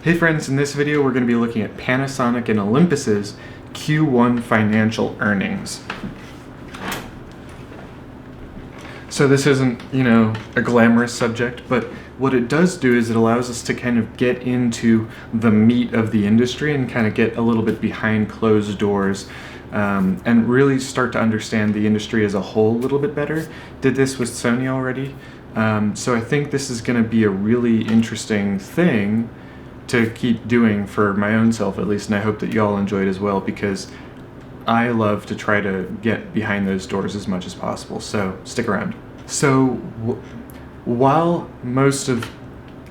Hey friends, in this video we're going to be looking at Panasonic and Olympus's Q1 financial earnings. So this isn't, a glamorous subject, but what it does do is it allows us to kind of get into the meat of the industry and kind of get a little bit behind closed doors and really start to understand the industry as a whole a little bit better. Did this with Sony already. So I think this is going to be a really interesting thing to keep doing for my own self at least, and I hope that y'all enjoy it as well, because I love to try to get behind those doors as much as possible, so stick around. So while most of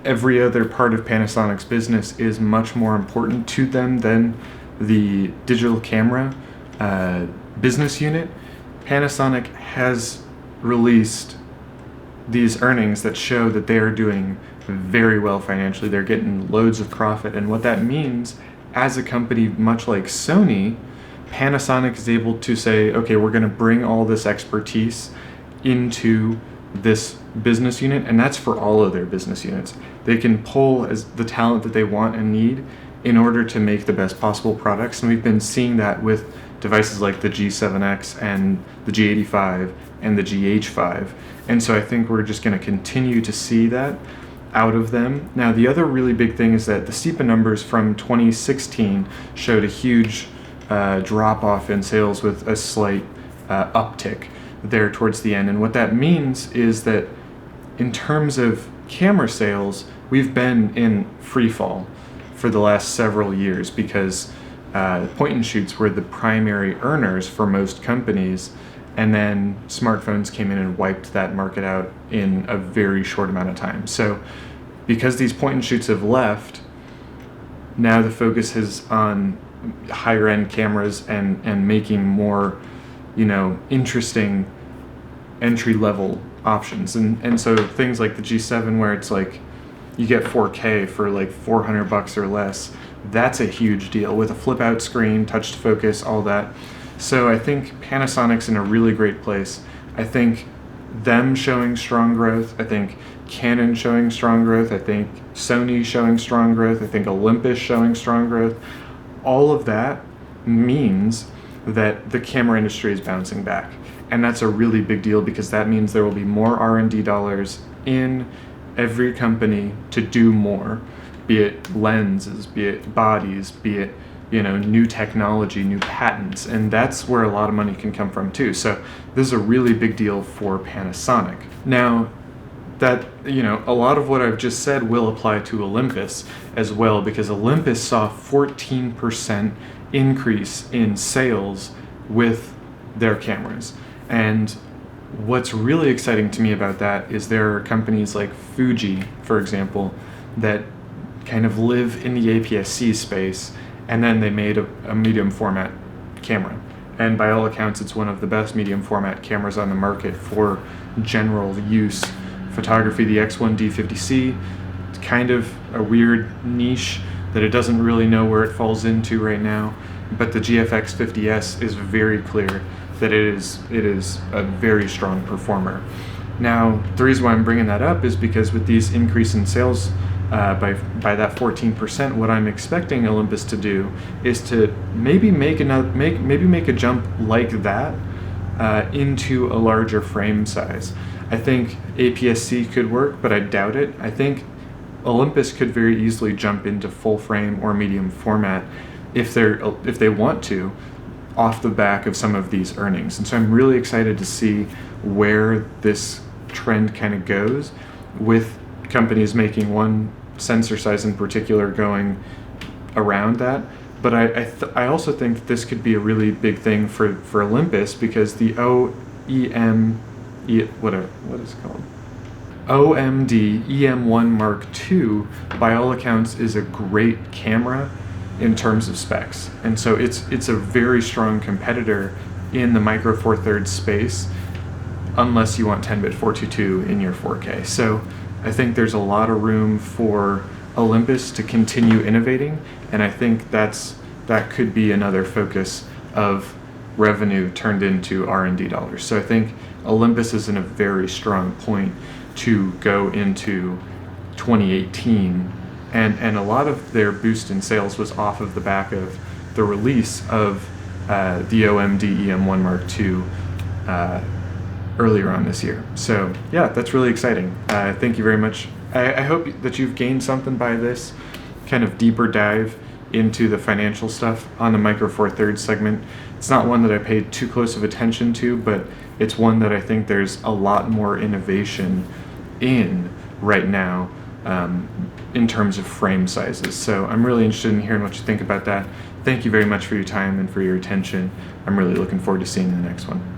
every other part of Panasonic's business is much more important to them than the digital camera business unit, Panasonic has released these earnings that show that they are doing very well financially. They're getting loads of profit, and what that means, as a company much like Sony, Panasonic is able to say, okay, we're going to bring all this expertise into this business unit, and that's for all of their business units. They can pull as the talent that they want and need in order to make the best possible products, and we've been seeing that with devices like the G7X and the G85 and the GH5, and so I think we're just going to continue to see that out of them. Now, the other really big thing is that the SEPA numbers from 2016 showed a huge drop-off in sales with a slight uptick there towards the end, and what that means is that in terms of camera sales, we've been in free fall for the last several years because point and shoots were the primary earners for most companies, and then smartphones came in and wiped that market out in a very short amount of time. So because these point and shoots have left, now the focus is on higher end cameras and making more, interesting entry level options. And so things like the G7, where it's like you get 4K for like $400 or less, that's a huge deal with a flip out screen, touch to focus, all that. So I think Panasonic's in a really great place. I think them showing strong growth, I think Canon showing strong growth, I think Sony showing strong growth, I think Olympus showing strong growth. All of that means that the camera industry is bouncing back. And that's a really big deal, because that means there will be more R&D dollars in every company to do more, be it lenses, be it bodies, be it new technology, new patents, and that's where a lot of money can come from too. So this is a really big deal for Panasonic. Now, that, a lot of what I've just said will apply to Olympus as well, because Olympus saw 14% increase in sales with their cameras. And what's really exciting to me about that is there are companies like Fuji, for example, that kind of live in the APS-C space, and then they made a medium format camera. And by all accounts, it's one of the best medium format cameras on the market for general use photography. The X1D50C, it's kind of a weird niche that it doesn't really know where it falls into right now, but the GFX50S is very clear that it is a very strong performer. Now, the reason why I'm bringing that up is because with these increase in sales by that 14%, what I'm expecting Olympus to do is to maybe make a jump like that into a larger frame size. I think APS-C could work, but I doubt it. I think Olympus could very easily jump into full frame or medium format if they want to, off the back of some of these earnings. And so I'm really excited to see where this trend kind of goes, with companies making one sensor size in particular going around that. But I also think that this could be a really big thing for Olympus, because the OMD EM1 Mark II, by all accounts, is a great camera in terms of specs. And so it's a very strong competitor in the micro four thirds space, unless you want 10-bit 422 in your 4K. So I think there's a lot of room for Olympus to continue innovating, and I think that could be another focus of revenue turned into R&D dollars. So I think Olympus is in a very strong point to go into 2018 and a lot of their boost in sales was off of the back of the release of the OMD EM1 Mark II earlier on this year. So yeah, that's really exciting. Thank you very much. I hope that you've gained something by this kind of deeper dive into the financial stuff on the Micro Four Thirds segment. It's not one that I paid too close of attention to, but it's one that I think there's a lot more innovation in right now in terms of frame sizes. So I'm really interested in hearing what you think about that. Thank you very much for your time and for your attention. I'm really looking forward to seeing you in the next one.